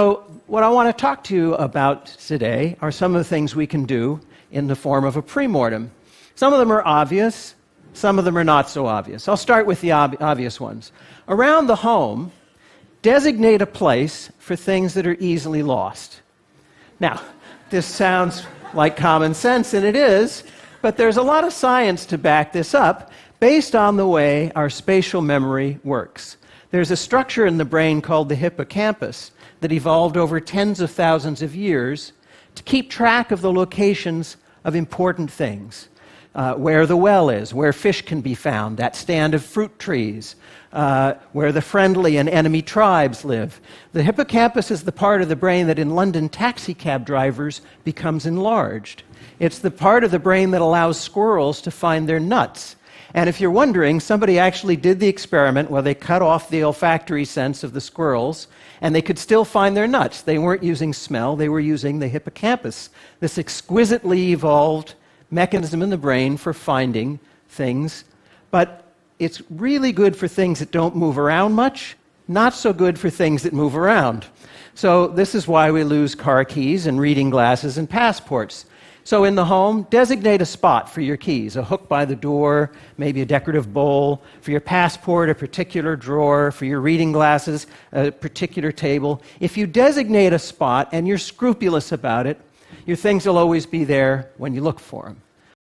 So what I want to talk to you about today are some of the things we can do in the form of a premortem. Some of them are obvious, some of them are not so obvious. I'll start with the obvious ones. Around the home, designate a place for things that are easily lost. Now, this sounds like common sense, and it is, but there's a lot of science to back this up based on the way our spatial memory works. There's a structure in the brain called the hippocampus that evolved over tens of thousands of years to keep track of the locations of important things. Where the well is, where fish can be found, that stand of fruit trees, where the friendly and enemy tribes live. The hippocampus is the part of the brain that in London taxicab drivers becomes enlarged. It's the part of the brain that allows squirrels to find their nuts. And if you're wondering, somebody actually did the experiment where they cut off the olfactory sense of the squirrels, and they could still find their nuts. They weren't using smell, they were using the hippocampus, this exquisitely evolved mechanism in the brain for finding things. But it's really good for things that don't move around much, not so good for things that move around. So this is why we lose car keys and reading glasses and passports. So in the home, designate a spot for your keys, a hook by the door, maybe a decorative bowl. For your passport, a particular drawer. For your reading glasses, a particular table. If you designate a spot and you're scrupulous about it, your things will always be there when you look for them.